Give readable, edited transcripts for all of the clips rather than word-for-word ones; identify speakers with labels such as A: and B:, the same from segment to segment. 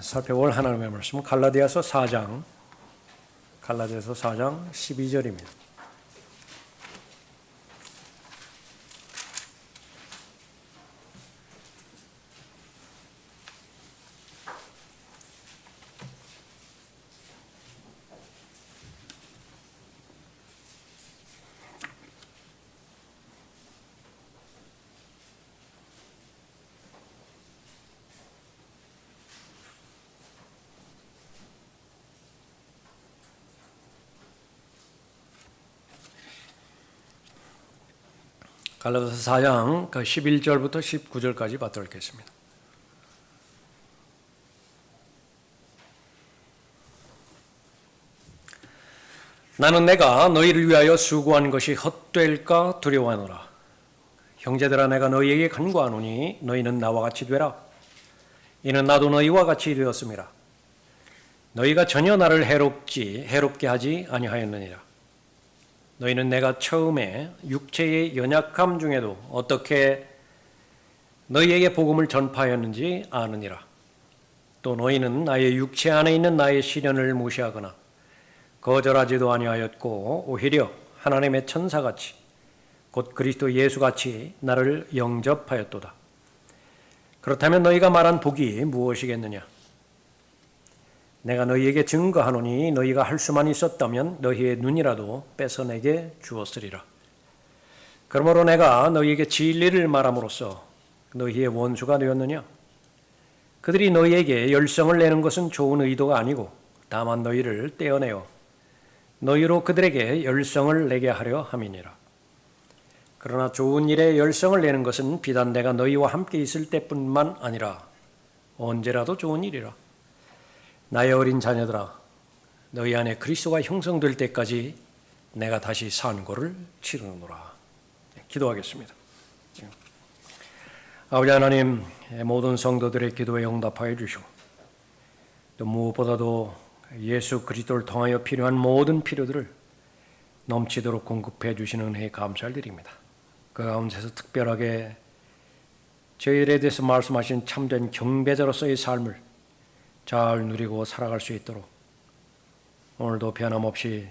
A: 살펴볼 하나님의 말씀은 갈라디아서 4장 12절입니다. 갈라디아서 4장 11절부터 19절까지 받도록 하겠습니다. 나는 내가 너희를 위하여 수고한 것이 헛될까 두려워하노라. 형제들아, 내가 너희에게 간구하노니 너희는 나와 같이 되라. 이는 나도 너희와 같이 되었음이라. 너희가 전혀 나를 해롭게 하지 아니하였느니라. 너희는 내가 처음에 육체의 연약함 중에도 어떻게 너희에게 복음을 전파하였는지 아느니라. 또 너희는 나의 육체 안에 있는 나의 시련을 무시하거나 거절하지도 아니하였고 오히려 하나님의 천사같이 곧 그리스도 예수같이 나를 영접하였도다. 그렇다면 너희가 말한 복이 무엇이겠느냐? 내가 너희에게 증거하노니 너희가 할 수만 있었다면 너희의 눈이라도 뺏어내게 주었으리라. 그러므로 내가 너희에게 진리를 말함으로써 너희의 원수가 되었느냐? 그들이 너희에게 열성을 내는 것은 좋은 의도가 아니고 다만 너희를 떼어내어 너희로 그들에게 열성을 내게 하려 함이니라. 그러나 좋은 일에 열성을 내는 것은 비단 내가 너희와 함께 있을 때뿐만 아니라 언제라도 좋은 일이라. 나의 어린 자녀들아, 너희 안에 그리스도가 형성될 때까지 내가 다시 산고를 치르노라. 기도하겠습니다. 아버지 하나님, 모든 성도들의 기도에 응답하여 주시고 또 무엇보다도 예수 그리스도를 통하여 필요한 모든 필요들을 넘치도록 공급해 주시는 은혜에 감사를 드립니다. 그 가운데서 특별하게 저희들에 대해서 말씀하신 참된 경배자로서의 삶을 잘 누리고 살아갈 수 있도록 오늘도 변함없이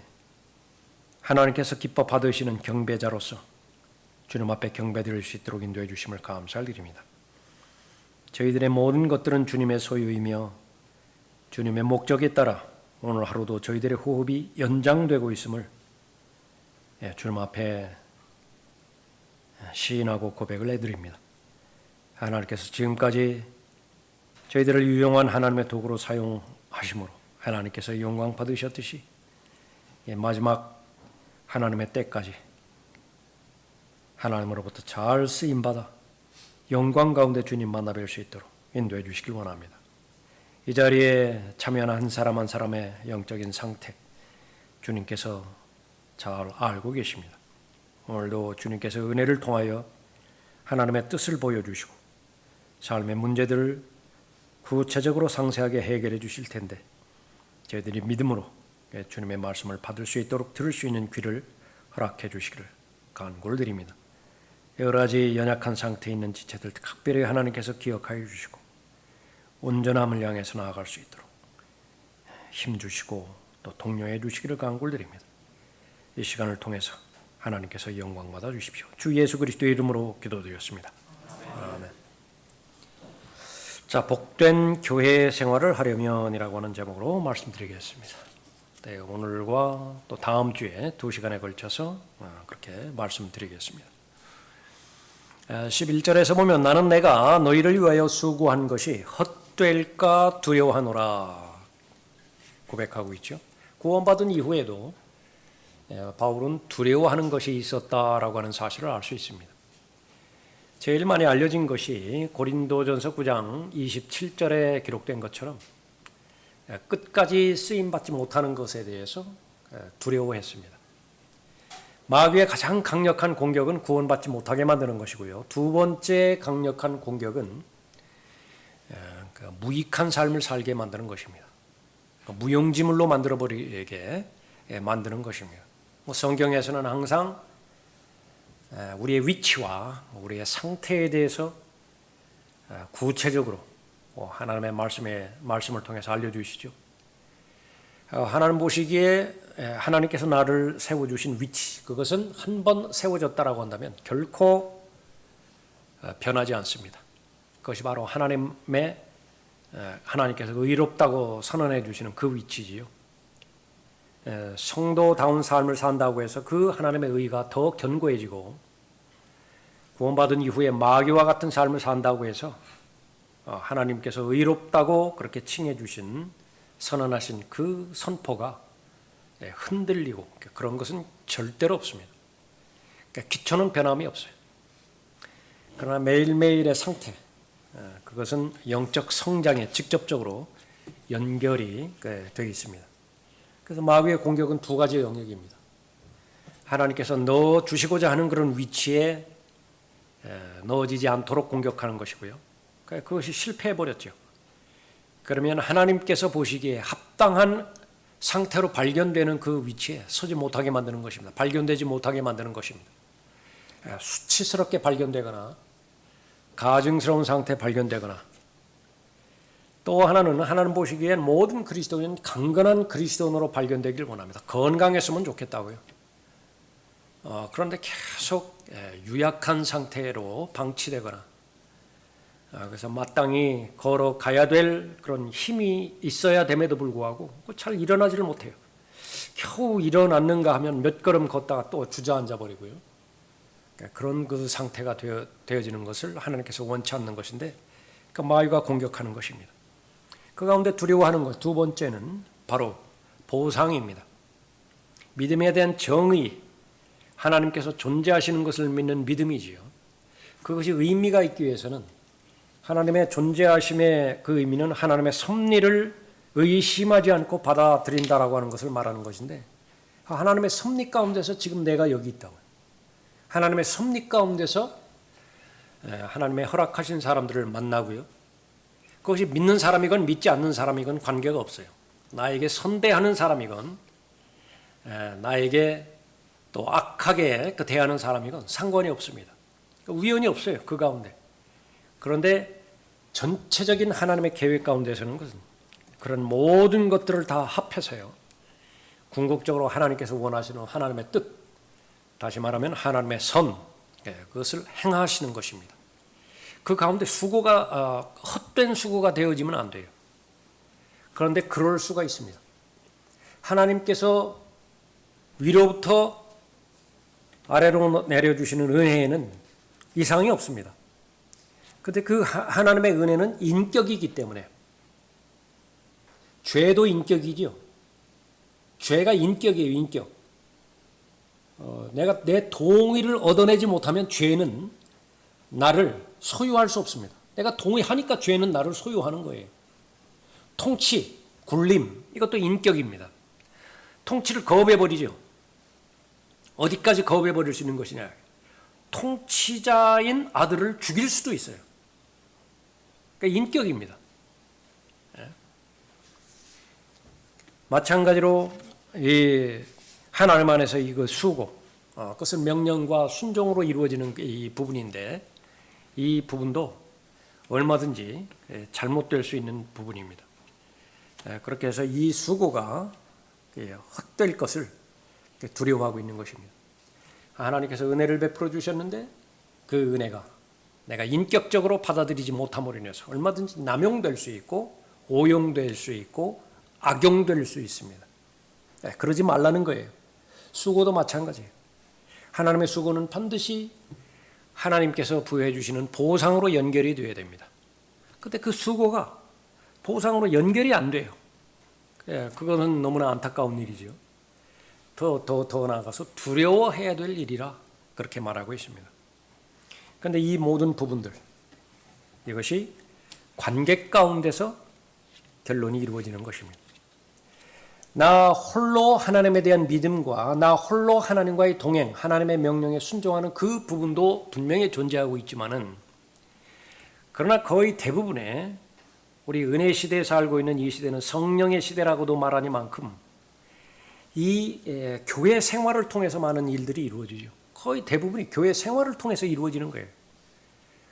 A: 하나님께서 기뻐 받으시는 경배자로서 주님 앞에 경배드릴 수 있도록 인도해 주심을 감사를 드립니다. 저희들의 모든 것들은 주님의 소유이며 주님의 목적에 따라 오늘 하루도 저희들의 호흡이 연장되고 있음을 주님 앞에 시인하고 고백을 해드립니다. 하나님께서 지금까지 저희들을 유용한 하나님의 도구로 사용하심으로 하나님께서 영광 받으셨듯이 마지막 하나님의 때까지 하나님으로부터 잘 쓰임받아 영광 가운데 주님 만나 뵐 수 있도록 인도해 주시길 원합니다. 이 자리에 참여하는 한 사람 한 사람의 영적인 상태 주님께서 잘 알고 계십니다. 오늘도 주님께서 은혜를 통하여 하나님의 뜻을 보여주시고 삶의 문제들을 구체적으로 상세하게 해결해 주실 텐데 저희들이 믿음으로 주님의 말씀을 받을 수 있도록 들을 수 있는 귀를 허락해 주시기를 간구를 드립니다. 여러 가지 연약한 상태에 있는 지체들 특별히 하나님께서 기억하여 주시고 온전함을 향해서 나아갈 수 있도록 힘 주시고 또 독려해 주시기를 간구를 드립니다. 이 시간을 통해서 하나님께서 영광 받아 주십시오. 주 예수 그리스도의 이름으로 기도드렸습니다. 아멘. 자, 복된 교회 생활을 하려면이라고 하는 제목으로 말씀드리겠습니다. 네, 오늘과 또 다음 주에 2시간에 걸쳐서 그렇게 말씀드리겠습니다. 11절에서 보면 나는 내가 너희를 위하여 수고한 것이 헛될까 두려워하노라 고백하고 있죠. 구원받은 이후에도 바울은 두려워하는 것이 있었다라고 하는 사실을 알 수 있습니다. 제일 많이 알려진 것이 고린도전서 9장 27절에 기록된 것처럼 끝까지 쓰임받지 못하는 것에 대해서 두려워했습니다. 마귀의 가장 강력한 공격은 구원받지 못하게 만드는 것이고요. 두 번째 강력한 공격은 무익한 삶을 살게 만드는 것입니다. 무용지물로 만들어버리게 만드는 것입니다. 성경에서는 항상 우리의 위치와 우리의 상태에 대해서 구체적으로 하나님의 말씀을 통해서 알려주시죠. 하나님 보시기에 하나님께서 나를 세워주신 위치, 그것은 한 번 세워졌다라고 한다면 결코 변하지 않습니다. 그것이 바로 하나님께서 의롭다고 선언해 주시는 그 위치지요. 성도다운 삶을 산다고 해서 그 하나님의 의가 더 견고해지고, 구원받은 이후에 마귀와 같은 삶을 산다고 해서 하나님께서 의롭다고 그렇게 칭해 주신, 선언하신 그 선포가 흔들리고 그런 것은 절대로 없습니다. 기초는 변함이 없어요. 그러나 매일매일의 상태, 그것은 영적 성장에 직접적으로 연결이 되어 있습니다. 그래서 마귀의 공격은 두 가지 영역입니다. 하나님께서 넣어 주시고자 하는 그런 위치에 넣어지지 않도록 공격하는 것이고요. 그것이 실패해버렸죠. 그러면 하나님께서 보시기에 합당한 상태로 발견되는 그 위치에 서지 못하게 만드는 것입니다. 발견되지 못하게 만드는 것입니다. 수치스럽게 발견되거나 가증스러운 상태에 발견되거나, 또 하나는 하나님 보시기엔 모든 그리스도인은 강건한 그리스도인으로 발견되길 원합니다. 건강했으면 좋겠다고요. 그런데 계속 유약한 상태로 방치되거나, 그래서 마땅히 걸어가야 될 그런 힘이 있어야 됨에도 불구하고 잘 일어나지를 못해요. 겨우 일어났는가 하면 몇 걸음 걷다가 또 주저앉아 버리고요. 그런 그 상태가 되어지는 것을 하나님께서 원치 않는 것인데, 그 마귀가 공격하는 것입니다. 그 가운데 두려워하는 것, 두 번째는 바로 보상입니다. 믿음에 대한 정의, 하나님께서 존재하시는 것을 믿는 믿음이지요. 그것이 의미가 있기 위해서는 하나님의 존재하심의 그 의미는 하나님의 섭리를 의심하지 않고 받아들인다라고 하는 것을 말하는 것인데, 하나님의 섭리 가운데서 지금 내가 여기 있다고요. 하나님의 섭리 가운데서 하나님의 허락하신 사람들을 만나고요. 그것이 믿는 사람이건 믿지 않는 사람이건 관계가 없어요. 나에게 선대하는 사람이건 나에게 또 악하게 대하는 사람이건 상관이 없습니다. 우연이 없어요, 그 가운데. 그런데 전체적인 하나님의 계획 가운데서는 것은 그런 모든 것들을 다 합해서요, 궁극적으로 하나님께서 원하시는 하나님의 뜻, 다시 말하면 하나님의 선, 그것을 행하시는 것입니다. 그 가운데 수고가 헛된 수고가 되어지면 안 돼요. 그런데 그럴 수가 있습니다. 하나님께서 위로부터 아래로 내려주시는 은혜에는 이상이 없습니다. 그런데 그 하나님의 은혜는 인격이기 때문에, 죄도 인격이지요. 죄가 인격이에요, 인격. 내가 내 동의를 얻어내지 못하면 죄는 나를 소유할 수 없습니다. 내가 동의하니까 죄는 나를 소유하는 거예요. 통치, 굴림, 이것도 인격입니다. 통치를 거부해버리죠. 어디까지 거부해버릴 수 있는 것이냐. 통치자인 아들을 죽일 수도 있어요. 그러니까 인격입니다. 마찬가지로 이 하나님 안에서 이거 수고, 그것은 명령과 순종으로 이루어지는 이 부분인데, 이 부분도 얼마든지 잘못될 수 있는 부분입니다. 그렇게 해서 이 수고가 헛될 것을 두려워하고 있는 것입니다. 하나님께서 은혜를 베풀어 주셨는데 그 은혜가 내가 인격적으로 받아들이지 못함으로 인해서 얼마든지 남용될 수 있고 오용될 수 있고 악용될 수 있습니다. 그러지 말라는 거예요. 수고도 마찬가지예요. 하나님의 수고는 반드시 하나님께서 부여해 주시는 보상으로 연결이 되어야 됩니다. 그런데 그 수고가 보상으로 연결이 안 돼요. 그거는 너무나 안타까운 일이죠. 더 나아가서 두려워해야 될 일이라 그렇게 말하고 있습니다. 그런데 이 모든 부분들, 이것이 관계 가운데서 결론이 이루어지는 것입니다. 나 홀로 하나님에 대한 믿음과 나 홀로 하나님과의 동행, 하나님의 명령에 순종하는 그 부분도 분명히 존재하고 있지만은, 그러나 거의 대부분의 우리 은혜 시대에 살고 있는 이 시대는 성령의 시대라고도 말하니만큼 이 교회 생활을 통해서 많은 일들이 이루어지죠. 거의 대부분이 교회 생활을 통해서 이루어지는 거예요.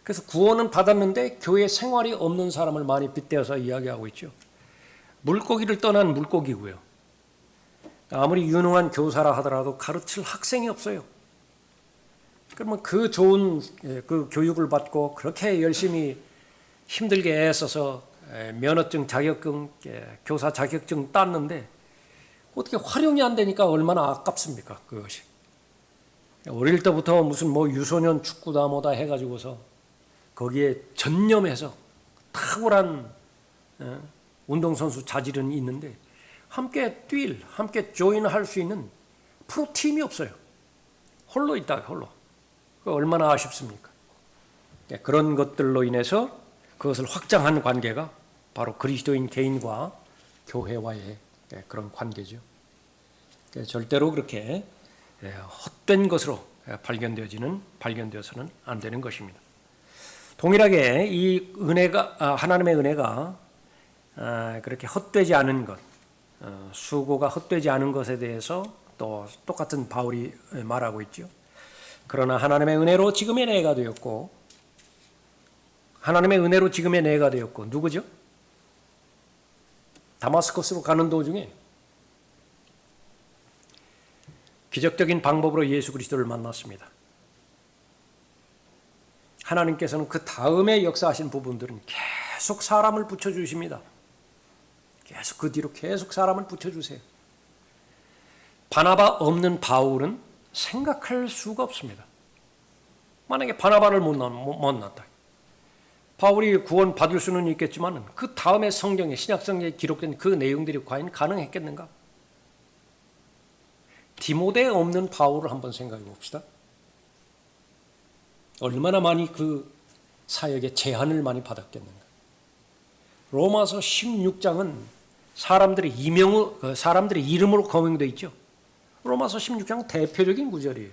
A: 그래서 구원은 받았는데 교회 생활이 없는 사람을 많이 빗대어서 이야기하고 있죠. 물고기를 떠난 물고기고요. 아무리 유능한 교사라 하더라도 가르칠 학생이 없어요. 그러면 그 좋은 그 교육을 받고 그렇게 열심히 힘들게 애써서 면허증, 자격증, 교사 자격증 땄는데 어떻게 활용이 안 되니까 얼마나 아깝습니까? 그것이. 어릴 때부터 무슨 뭐 유소년 축구다 뭐다 해가지고서 거기에 전념해서 탁월한 운동선수 자질은 있는데 함께 함께 조인할 수 있는 프로팀이 없어요. 홀로 있다, 홀로. 얼마나 아쉽습니까? 그런 것들로 인해서 그것을 확장한 관계가 바로 그리스도인 개인과 교회와의 그런 관계죠. 절대로 그렇게 헛된 것으로 발견되어서는 안 되는 것입니다. 동일하게 이 은혜가 하나님의 은혜가 그렇게 헛되지 않은 것, 수고가 헛되지 않은 것에 대해서 또 똑같은 바울이 말하고 있죠. 그러나 하나님의 은혜로 지금의 내가 되었고, 하나님의 은혜로 지금의 내가 되었고, 누구죠? 다마스커스로 가는 도중에 기적적인 방법으로 예수 그리스도를 만났습니다. 하나님께서는 그 다음에 역사하신 부분들은 계속 사람을 붙여주십니다. 계속 그 뒤로 계속 사람을 붙여주세요. 바나바 없는 바울은 생각할 수가 없습니다. 만약에 바나바를 못 만났다. 바울이 구원 받을 수는 있겠지만 그 다음에 성경에 신약 성경에 기록된 그 내용들이 과연 가능했겠는가? 디모데 없는 바울을 한번 생각해 봅시다. 얼마나 많이 그 사역에 제한을 많이 받았겠는가? 로마서 16장은 사람들의 이름으로 거명되어 있죠. 로마서 16장 대표적인 구절이에요.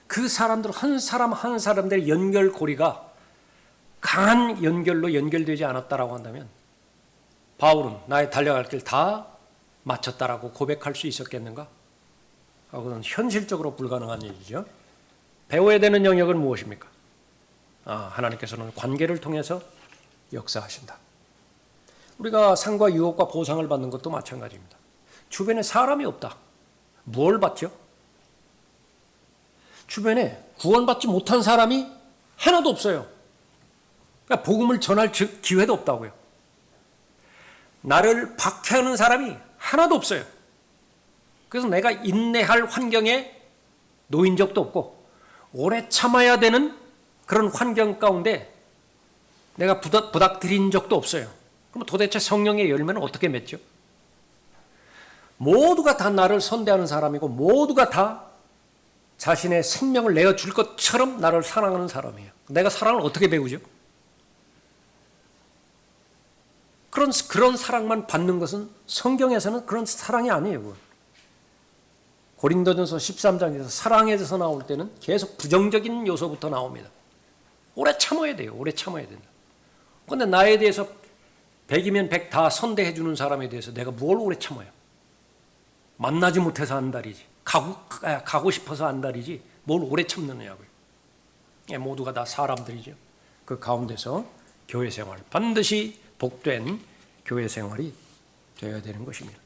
A: 그 사람들 한 사람 한 사람들의 연결고리가 강한 연결로 연결되지 않았다라고 한다면 바울은 나의 달려갈 길 다 마쳤다라고 고백할 수 있었겠는가? 그건 현실적으로 불가능한 일이죠. 배워야 되는 영역은 무엇입니까? 하나님께서는 관계를 통해서 역사하신다. 우리가 상과 유업과 보상을 받는 것도 마찬가지입니다. 주변에 사람이 없다. 뭘 받죠? 주변에 구원받지 못한 사람이 하나도 없어요. 그러니까 복음을 전할 기회도 없다고요. 나를 박해하는 사람이 하나도 없어요. 그래서 내가 인내할 환경에 놓인 적도 없고 오래 참아야 되는 그런 환경 가운데 내가 부닥들인 적도 없어요. 그럼 도대체 성령의 열매는 어떻게 맺죠? 모두가 다 나를 선대하는 사람이고 모두가 다 자신의 생명을 내어줄 것처럼 나를 사랑하는 사람이에요. 내가 사랑을 어떻게 배우죠? 그런 사랑만 받는 것은 성경에서는 그런 사랑이 아니에요. 고린도전서 13장에서 사랑에 대해서 나올 때는 계속 부정적인 요소부터 나옵니다. 오래 참아야 돼요. 오래 참아야 된다. 그런데 나에 대해서 100이면 100 다 선대해 주는 사람에 대해서 내가 뭘 오래 참아요? 만나지 못해서 안달이지. 가고 싶어서 안달이지. 뭘 오래 참느냐고요. 모두가 다 사람들이죠. 그 가운데서 교회 생활, 반드시 복된 교회 생활이 되어야 되는 것입니다.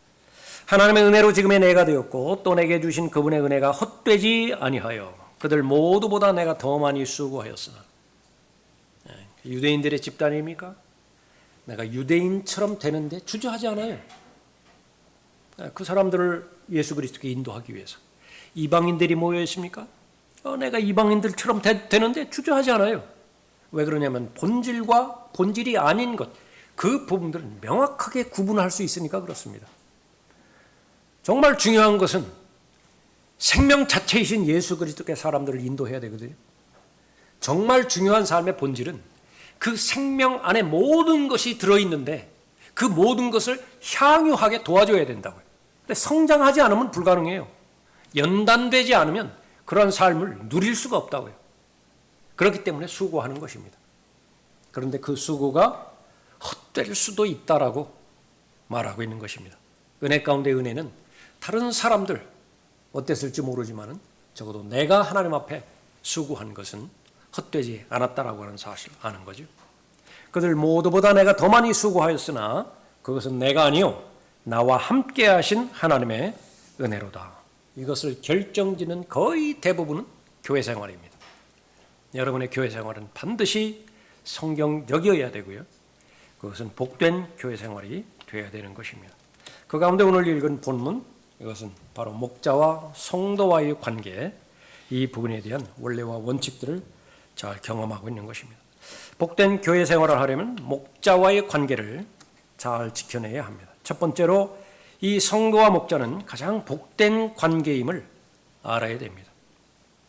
A: 하나님의 은혜로 지금의 내가 되었고 또 내게 주신 그분의 은혜가 헛되지 아니하여 그들 모두보다 내가 더 많이 수고하였으나. 유대인들의 집단입니까? 내가 유대인처럼 되는데 주저하지 않아요. 그 사람들을 예수 그리스도께 인도하기 위해서. 이방인들이 모여 있습니까? 내가 이방인들처럼 되는데 주저하지 않아요. 왜 그러냐면 본질과 본질이 아닌 것, 그 부분들을 명확하게 구분할 수 있으니까 그렇습니다. 정말 중요한 것은 생명 자체이신 예수 그리스도께 사람들을 인도해야 되거든요. 정말 중요한 삶의 본질은 그 생명 안에 모든 것이 들어있는데 그 모든 것을 향유하게 도와줘야 된다고요. 근데 성장하지 않으면 불가능해요. 연단되지 않으면 그런 삶을 누릴 수가 없다고요. 그렇기 때문에 수고하는 것입니다. 그런데 그 수고가 헛될 수도 있다라고 말하고 있는 것입니다. 은혜 가운데 은혜는 다른 사람들 어땠을지 모르지만 적어도 내가 하나님 앞에 수고한 것은 헛되지 않았다라고 하는 사실을 아는 거죠. 그들 모두보다 내가 더 많이 수고하였으나 그것은 내가 아니요 나와 함께 하신 하나님의 은혜로다. 이것을 결정짓는 거의 대부분은 교회 생활입니다. 여러분의 교회 생활은 반드시 성경적이어야 되고요. 그것은 복된 교회 생활이 되어야 되는 것입니다. 그 가운데 오늘 읽은 본문, 이것은 바로 목자와 성도와의 관계, 이 부분에 대한 원례와 원칙들을 잘 경험하고 있는 것입니다. 복된 교회 생활을 하려면 목자와의 관계를 잘 지켜내야 합니다. 첫 번째로 이 성도와 목자는 가장 복된 관계임을 알아야 됩니다.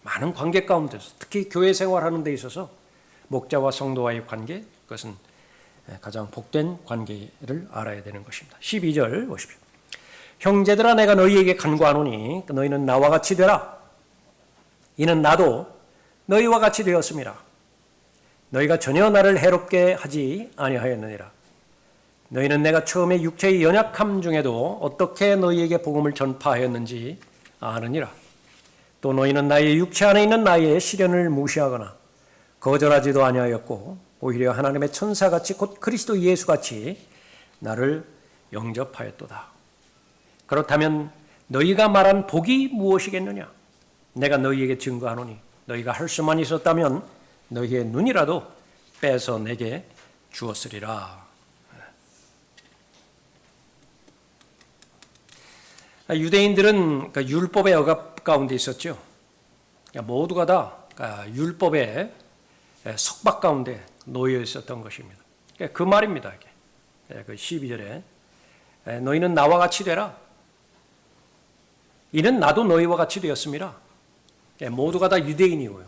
A: 많은 관계 가운데서 특히 교회 생활하는 데 있어서 목자와 성도와의 관계, 그것은 가장 복된 관계를 알아야 되는 것입니다. 12절 보십시오. 형제들아 내가 너희에게 간구하노니 너희는 나와 같이 되라. 이는 나도 너희와 같이 되었음이라. 너희가 전혀 나를 해롭게 하지 아니하였느니라. 너희는 내가 처음에 육체의 연약함 중에도 어떻게 너희에게 복음을 전파하였는지 아느니라. 또 너희는 나의 육체 안에 있는 나의 시련을 무시하거나 거절하지도 아니하였고 오히려 하나님의 천사같이 곧 그리스도 예수같이 나를 영접하였도다. 그렇다면 너희가 말한 복이 무엇이겠느냐? 내가 너희에게 증거하노니 너희가 할 수만 있었다면 너희의 눈이라도 빼서 내게 주었으리라. 유대인들은 율법의 억압 가운데 있었죠. 모두가 다 율법의 속박 가운데 놓여 있었던 것입니다. 그 말입니다. 그 12절에 너희는 나와 같이 되라. 이는 나도 너희와 같이 되었습니다. 모두가 다 유대인이고요.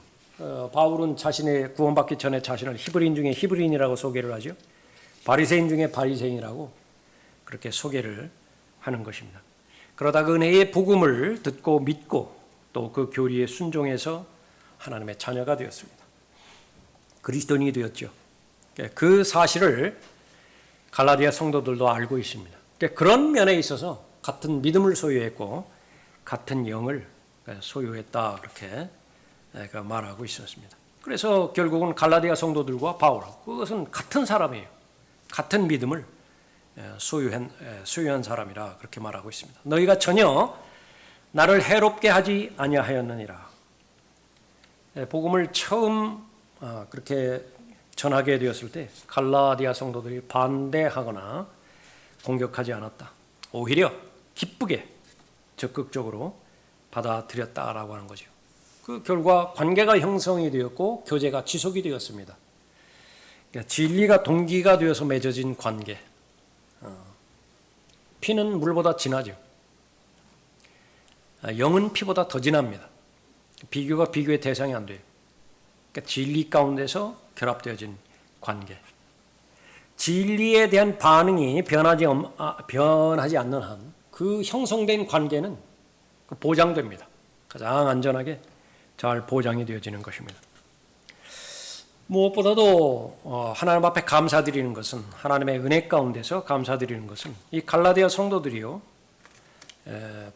A: 바울은 자신의 구원받기 전에 자신을 히브리인 중에 히브리인이라고 소개를 하죠. 바리새인 중에 바리새인이라고 그렇게 소개를 하는 것입니다. 그러다 그 은혜의 복음을 듣고 믿고 또 그 교리에 순종해서 하나님의 자녀가 되었습니다. 그리스도인이 되었죠. 그 사실을 갈라디아 성도들도 알고 있습니다. 그런 면에 있어서 같은 믿음을 소유했고 같은 영을 소유했다 그렇게 말하고 있었습니다. 그래서 결국은 갈라디아 성도들과 바울, 그것은 같은 사람이에요. 같은 믿음을 소유한 사람이라 그렇게 말하고 있습니다. 너희가 전혀 나를 해롭게 하지 아니하였느니라. 복음을 처음 그렇게 전하게 되었을 때 갈라디아 성도들이 반대하거나 공격하지 않았다. 오히려 기쁘게 적극적으로 받아들였다라고 하는 거죠. 그 결과 관계가 형성이 되었고 교제가 지속이 되었습니다. 그러니까 진리가 동기가 되어서 맺어진 관계. 피는 물보다 진하죠. 영은 피보다 더 진합니다. 비교가 비교의 대상이 안 돼요. 그러니까 진리 가운데서 결합되어진 관계. 진리에 대한 반응이 변하지 않는 한 그 형성된 관계는 보장됩니다. 가장 안전하게 잘 보장이 되어지는 것입니다. 무엇보다도 하나님 앞에 감사드리는 것은, 하나님의 은혜 가운데서 감사드리는 것은 이 갈라디아 성도들이요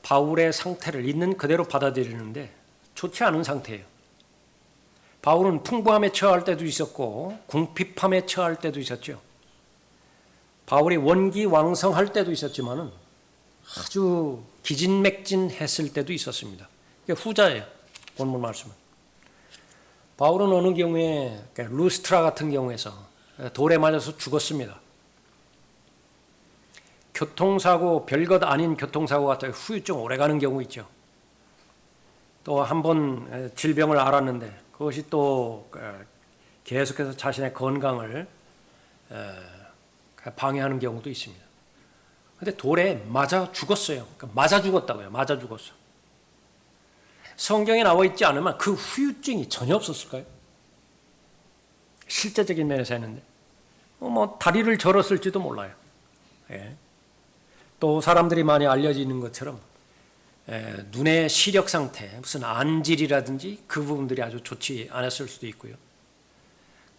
A: 바울의 상태를 있는 그대로 받아들이는데 좋지 않은 상태예요. 바울은 풍부함에 처할 때도 있었고 궁핍함에 처할 때도 있었죠. 바울이 원기왕성할 때도 있었지만은 아주 기진맥진했을 때도 있었습니다. 후자예요. 본문 말씀은. 바울은 어느 경우에 루스트라 같은 경우에서 돌에 맞아서 죽었습니다. 교통사고, 별것 아닌 교통사고 같아요. 후유증 오래가는 경우 있죠. 또 한 번 질병을 앓았는데 그것이 또 계속해서 자신의 건강을 방해하는 경우도 있습니다. 근데 돌에 맞아 죽었어요. 그러니까 맞아 죽었다고요. 맞아 죽었어. 성경에 나와 있지 않으면 그 후유증이 전혀 없었을까요? 실제적인 면에서 했는데 다리를 절었을지도 몰라요. 예. 또 사람들이 많이 알려지는 것처럼 눈의 시력 상태, 무슨 안질이라든지 그 부분들이 아주 좋지 않았을 수도 있고요.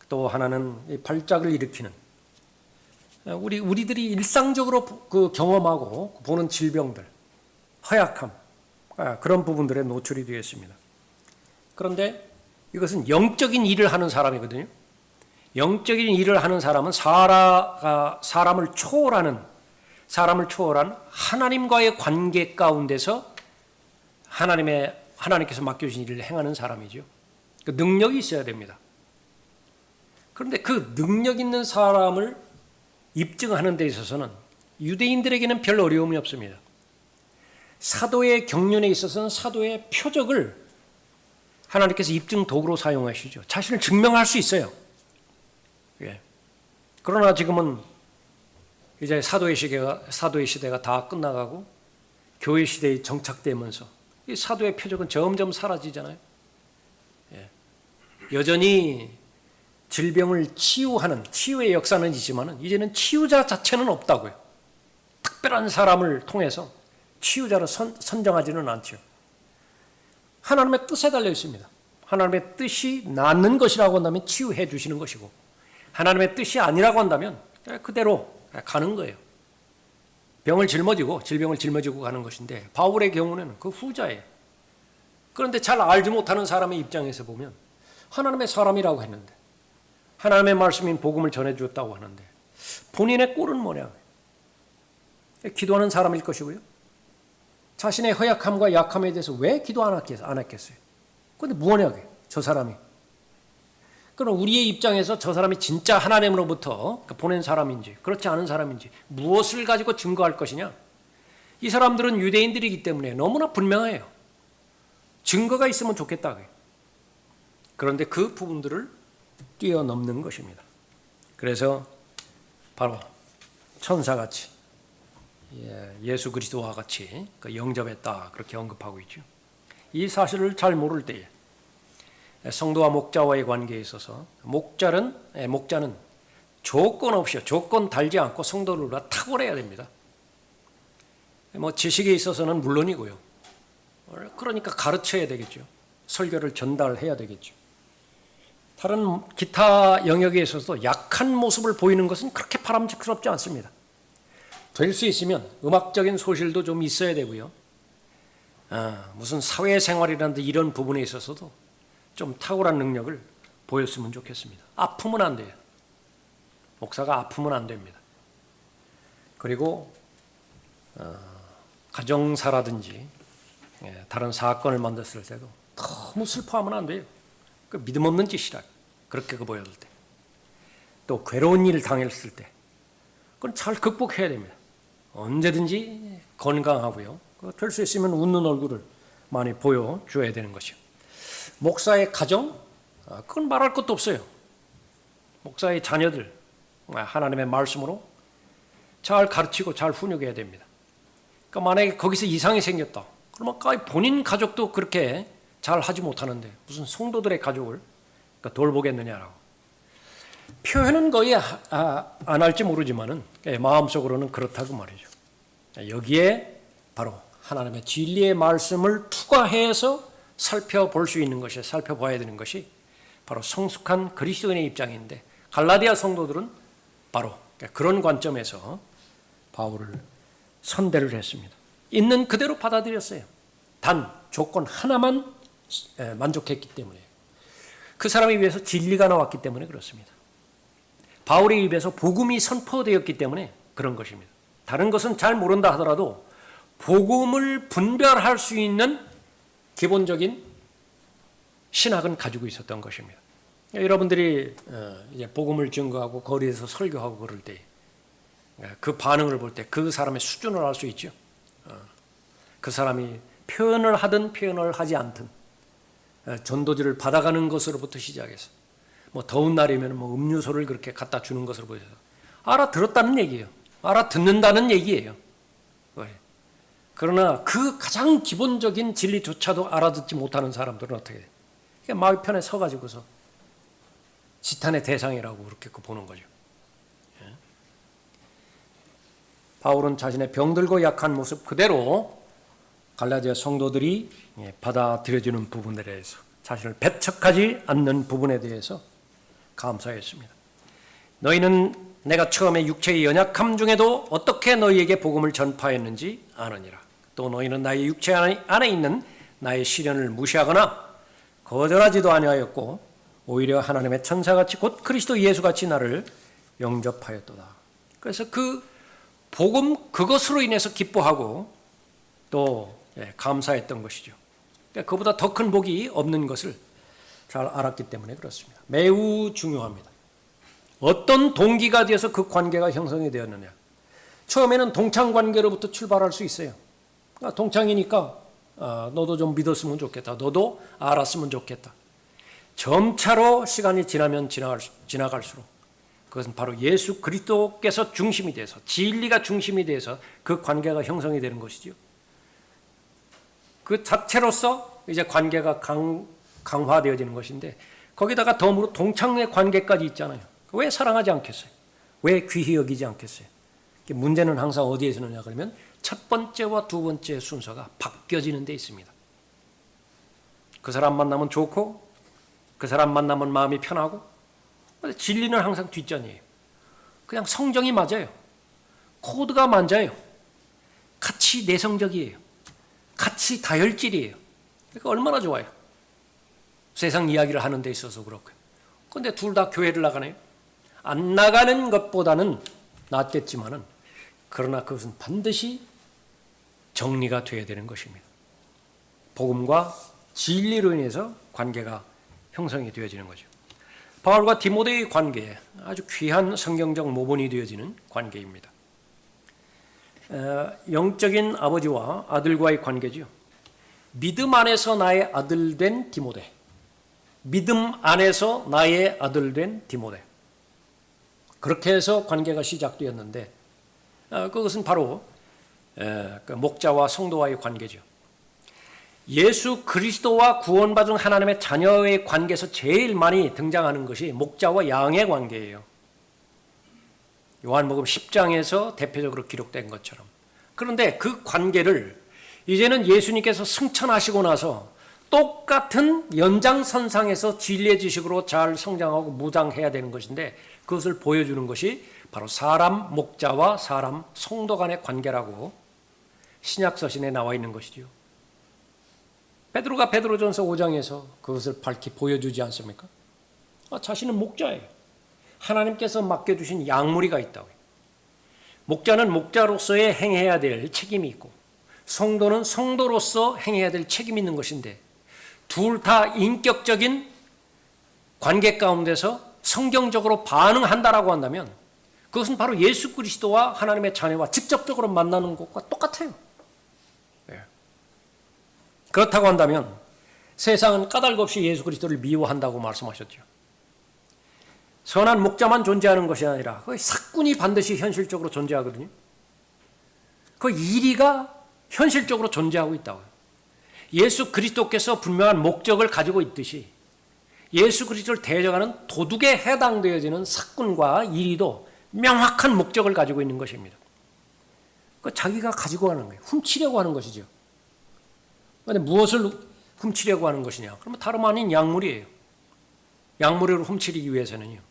A: 또 하나는 발작을 일으키는 우리들이 일상적으로 경험하고 보는 질병들, 허약함, 그런 부분들에 노출이 되어 있습니다. 그런데 이것은 영적인 일을 하는 사람이거든요. 영적인 일을 하는 사람은 사람을 초월한 하나님과의 관계 가운데서 하나님께서 맡겨주신 일을 행하는 사람이죠. 그 능력이 있어야 됩니다. 그런데 그 능력 있는 사람을 입증하는 데 있어서는 유대인들에게는 별 어려움이 없습니다. 사도의 경륜에 있어서는 사도의 표적을 하나님께서 입증 도구로 사용하시죠. 자신을 증명할 수 있어요. 예. 그러나 지금은 이제 사도의 시대가 다 끝나가고 교회 시대에 정착되면서 이 사도의 표적은 점점 사라지잖아요. 예. 여전히 질병을 치유의 역사는 있지만 이제는 치유자 자체는 없다고요. 특별한 사람을 통해서 치유자를 선정하지는 않죠. 하나님의 뜻에 달려 있습니다. 하나님의 뜻이 낫는 것이라고 한다면 치유해 주시는 것이고, 하나님의 뜻이 아니라고 한다면 그대로 가는 거예요. 질병을 짊어지고 가는 것인데, 바울의 경우는 그 후자예요. 그런데 잘 알지 못하는 사람의 입장에서 보면 하나님의 사람이라고 했는데, 하나님의 말씀인 복음을 전해주었다고 하는데 본인의 꼴은 뭐냐? 기도하는 사람일 것이고요. 자신의 허약함과 약함에 대해서 왜 기도 안 했겠어요? 그런데 뭐냐고요? 저 사람이. 그럼 우리의 입장에서 저 사람이 진짜 하나님으로부터 보낸 사람인지 그렇지 않은 사람인지 무엇을 가지고 증거할 것이냐? 이 사람들은 유대인들이기 때문에 너무나 분명해요. 증거가 있으면 좋겠다고요. 그런데 그 부분들을 뛰어넘는 것입니다. 그래서 바로 천사같이 예수 그리스도와 같이 영접했다 그렇게 언급하고 있죠. 이 사실을 잘 모를 때에 성도와 목자와의 관계에 있어서 목자는 조건 없이요, 조건 달지 않고 성도를 탁월해야 됩니다. 지식에 있어서는 물론이고요. 그러니까 가르쳐야 되겠죠. 설교를 전달해야 되겠죠. 다른 기타 영역에 있어서도 약한 모습을 보이는 것은 그렇게 바람직스럽지 않습니다. 될 수 있으면 음악적인 소실도 좀 있어야 되고요. 무슨 사회생활이라든지 이런 부분에 있어서도 좀 탁월한 능력을 보였으면 좋겠습니다. 아프면 안 돼요. 목사가 아프면 안 됩니다. 그리고 가정사라든지 다른 사건을 만났을 때도 너무 슬퍼하면 안 돼요. 그 믿음 없는 짓이라 그렇게 보여줄 때, 또 괴로운 일을 당했을 때 그건 잘 극복해야 됩니다. 언제든지 건강하고요. 될 수 있으면 웃는 얼굴을 많이 보여줘야 되는 것이요. 목사의 가정, 그건 말할 것도 없어요. 목사의 자녀들, 하나님의 말씀으로 잘 가르치고 잘 훈육해야 됩니다. 그러니까 만약에 거기서 이상이 생겼다, 그러면 본인 가족도 그렇게 잘 하지 못하는데 무슨 성도들의 가족을 돌보겠느냐라고. 표현은 거의 안 할지 모르지만은 마음속으로는 그렇다고 말이죠. 여기에 바로 하나님의 진리의 말씀을 투과해서 살펴볼 수 있는 것이, 살펴봐야 되는 것이 바로 성숙한 그리스도인의 입장인데, 갈라디아 성도들은 바로 그런 관점에서 바울을 선대를 했습니다. 있는 그대로 받아들였어요. 단 조건 하나만 만족했기 때문에, 그 사람에 비해서 진리가 나왔기 때문에 그렇습니다. 바울의 입에서 복음이 선포되었기 때문에 그런 것입니다. 다른 것은 잘 모른다 하더라도 복음을 분별할 수 있는 기본적인 신학은 가지고 있었던 것입니다. 여러분들이 이제 복음을 증거하고 거리에서 설교하고 그럴 때 그 반응을 볼 때 그 사람의 수준을 알 수 있죠. 그 사람이 표현을 하든 표현을 하지 않든 전도지를 받아가는 것으로부터 시작해서 더운 날이면 음료수를 그렇게 갖다 주는 것으로 보여서 알아들었다는 얘기예요. 알아듣는다는 얘기예요. 그러나 그 가장 기본적인 진리조차도 알아듣지 못하는 사람들은 어떻게 해요? 마음 편에 서가지고서 지탄의 대상이라고 그렇게 보는 거죠. 바울은 자신의 병들고 약한 모습 그대로 갈라디아 성도들이 받아들여지는 부분에 대해서, 자신을 배척하지 않는 부분에 대해서 감사했습니다. 너희는 내가 처음에 육체의 연약함 중에도 어떻게 너희에게 복음을 전파했는지 아느니라. 또 너희는 나의 육체 안에 있는 나의 시련을 무시하거나 거절하지도 아니하였고 오히려 하나님의 천사같이 곧 그리스도 예수같이 나를 영접하였도다. 그래서 그 복음 그것으로 인해서 기뻐하고 또 감사했던 것이죠. 그러니까 그보다 더 큰 복이 없는 것을 잘 알았기 때문에 그렇습니다. 매우 중요합니다. 어떤 동기가 되어서 그 관계가 형성이 되었느냐. 처음에는 동창관계로부터 출발할 수 있어요. 동창이니까 너도 좀 믿었으면 좋겠다. 너도 알았으면 좋겠다. 점차로 시간이 지나면 지나갈수록 그것은 바로 예수 그리스도께서 중심이 돼서 진리가 중심이 돼서 그 관계가 형성이 되는 것이죠. 그 자체로서 이제 관계가 강화되어지는 것인데 거기다가 덤으로 동창의 관계까지 있잖아요. 왜 사랑하지 않겠어요? 왜 귀히 여기지 않겠어요? 문제는 항상 어디에 있느냐 그러면 첫 번째와 두 번째 순서가 바뀌어지는 데 있습니다. 그 사람 만나면 좋고 그 사람 만나면 마음이 편하고 진리는 항상 뒷전이에요. 그냥 성정이 맞아요. 코드가 맞아요. 같이 내성적이에요. 같이 다혈질이에요. 그러니까 얼마나 좋아요. 세상 이야기를 하는 데 있어서 그렇고요. 그런데 둘 다 교회를 나가네요. 안 나가는 것보다는 낫겠지만은 그러나 그것은 반드시 정리가 되어야 되는 것입니다. 복음과 진리로 인해서 관계가 형성이 되어지는 거죠. 바울과 디모데의 관계, 아주 귀한 성경적 모본이 되어지는 관계입니다. 영적인 아버지와 아들과의 관계죠. 믿음 안에서 나의 아들 된 디모데, 믿음 안에서 나의 아들 된 디모데. 그렇게 해서 관계가 시작되었는데 그것은 바로 목자와 성도와의 관계죠. 예수 그리스도와 구원받은 하나님의 자녀의 관계에서 제일 많이 등장하는 것이 목자와 양의 관계예요. 요한복음 10장에서 대표적으로 기록된 것처럼. 그런데 그 관계를 이제는 예수님께서 승천하시고 나서 똑같은 연장선상에서 진리의 지식으로 잘 성장하고 무장해야 되는 것인데 그것을 보여주는 것이 바로 사람 목자와 사람 성도 간의 관계라고 신약서신에 나와 있는 것이죠. 베드로가 베드로전서 5장에서 그것을 밝히 보여주지 않습니까? 자신은 목자예요. 하나님께서 맡겨주신 양무리가 있다고요. 목자는 목자로서의 행해야 될 책임이 있고 성도는 성도로서 행해야 될 책임이 있는 것인데 둘 다 인격적인 관계 가운데서 성경적으로 반응한다라고 한다면 그것은 바로 예수 그리스도와 하나님의 자녀와 직접적으로 만나는 것과 똑같아요. 그렇다고 한다면 세상은 까닭 없이 예수 그리스도를 미워한다고 말씀하셨죠. 선한 목자만 존재하는 것이 아니라 그 사꾼이 반드시 현실적으로 존재하거든요. 그 일의가 현실적으로 존재하고 있다고요. 예수 그리스도께서 분명한 목적을 가지고 있듯이 예수 그리스도를 대적하는 도둑에 해당되어지는 사꾼과 일의도 명확한 목적을 가지고 있는 것입니다. 그 자기가 가지고 가는 거예요. 훔치려고 하는 것이죠. 그런데 무엇을 훔치려고 하는 것이냐? 그러면 다름 아닌 약물이에요. 약물을 훔치기 위해서는요.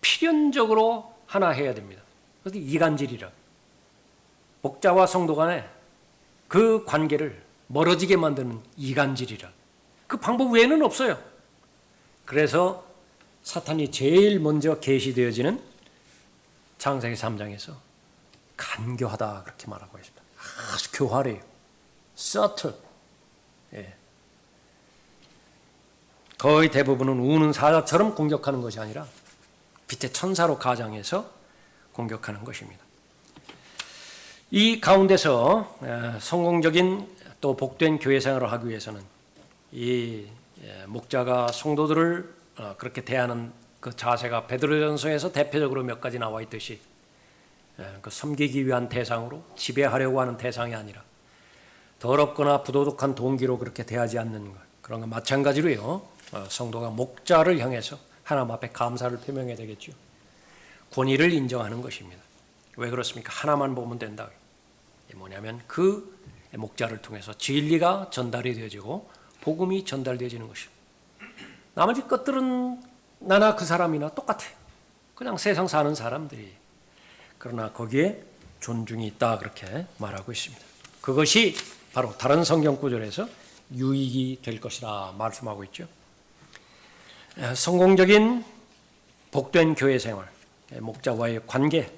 A: 필연적으로 하나 해야 됩니다. 그것이 이간질이라. 목자와 성도 간에 그 관계를 멀어지게 만드는 이간질이라. 그 방법 외에는 없어요. 그래서 사탄이 제일 먼저 계시되어지는 창세기 3장에서 간교하다 그렇게 말하고 있습니다. 아주 교활해요. subtle. 거의 대부분은 우는 사자처럼 공격하는 것이 아니라 빛의 천사로 가장해서 공격하는 것입니다. 이 가운데서 성공적인 또 복된 교회 생활을 하기 위해서는 이 목자가 성도들을 그렇게 대하는 그 자세가 베드로전서에서 대표적으로 몇 가지 나와 있듯이 그 섬기기 위한 대상으로 지배하려고 하는 대상이 아니라 더럽거나 부도덕한 동기로 그렇게 대하지 않는 것, 그런 것 마찬가지로요. 성도가 목자를 향해서 하나님 앞에 감사를 표명해야 되겠죠. 권위를 인정하는 것입니다. 왜 그렇습니까? 하나만 보면 된다. 뭐냐면 그 목자를 통해서 진리가 전달이 되어지고 복음이 전달되어지는 것입니다. 나머지 것들은 나나 그 사람이나 똑같아요. 그냥 세상 사는 사람들이. 그러나 거기에 존중이 있다 그렇게 말하고 있습니다. 그것이 바로 다른 성경 구절에서 유익이 될 것이라 말씀하고 있죠. 성공적인 복된 교회 생활, 목자와의 관계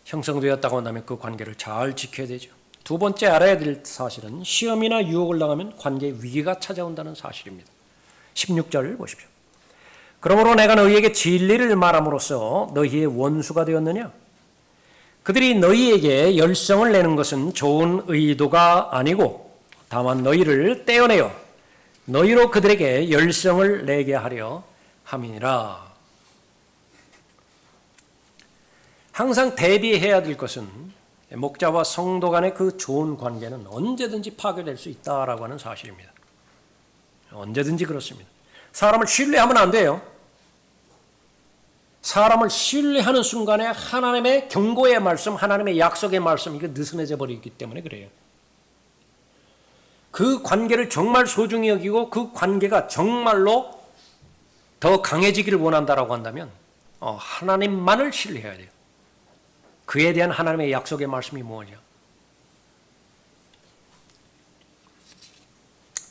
A: 형성되었다고 한다면 그 관계를 잘 지켜야 되죠. 두 번째 알아야 될 사실은 시험이나 유혹을 당하면 관계에 위기가 찾아온다는 사실입니다. 16절 보십시오. 그러므로 내가 너희에게 진리를 말함으로써 너희의 원수가 되었느냐? 그들이 너희에게 열성을 내는 것은 좋은 의도가 아니고 다만 너희를 떼어내어 너희로 그들에게 열성을 내게 하려 함이니라. 항상 대비해야 될 것은 목자와 성도 간의 그 좋은 관계는 언제든지 파괴될 수 있다라고 하는 사실입니다. 언제든지 그렇습니다. 사람을 신뢰하면 안 돼요. 사람을 신뢰하는 순간에 하나님의 경고의 말씀, 하나님의 약속의 말씀, 이게 느슨해져 버리기 때문에 그래요. 그 관계를 정말 소중히 여기고 그 관계가 정말로 더 강해지기를 원한다라고 한다면 하나님만을 신뢰해야 돼요. 그에 대한 하나님의 약속의 말씀이 뭐냐?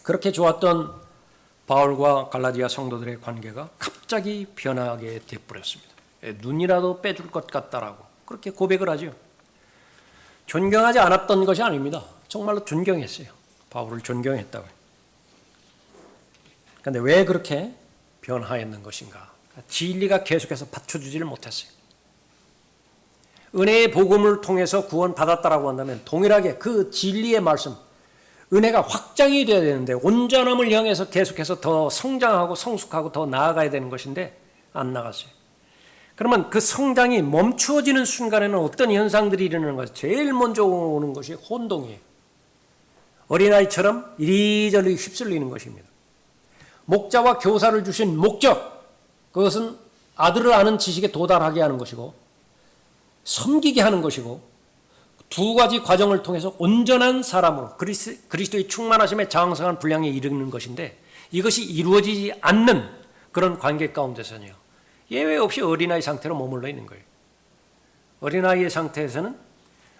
A: 그렇게 좋았던 바울과 갈라디아 성도들의 관계가 갑자기 변하게 되어버렸습니다. 눈이라도 빼줄 것 같다라고 그렇게 고백을 하죠. 존경하지 않았던 것이 아닙니다. 정말로 존경했어요. 바울을 존경했다고요. 그런데 왜 그렇게 변화했는 것인가? 진리가 계속해서 받쳐주지를 못했어요. 은혜의 복음을 통해서 구원받았다라고 한다면 동일하게 그 진리의 말씀, 은혜가 확장이 되어야 되는데 온전함을 향해서 계속해서 더 성장하고 성숙하고 더 나아가야 되는 것인데 안 나갔어요. 그러면 그 성장이 멈추어지는 순간에는 어떤 현상들이 일어나는 것이 제일 먼저 오는 것이 혼동이에요. 어린아이처럼 이리저리 휩쓸리는 것입니다. 목자와 교사를 주신 목적, 그것은 아들을 아는 지식에 도달하게 하는 것이고 섬기게 하는 것이고 두 가지 과정을 통해서 온전한 사람으로 그리스도의 충만하심에 장성한 분량에 이르는 것인데 이것이 이루어지지 않는 그런 관계 가운데서는요. 예외 없이 어린아이 상태로 머물러 있는 거예요. 어린아이의 상태에서는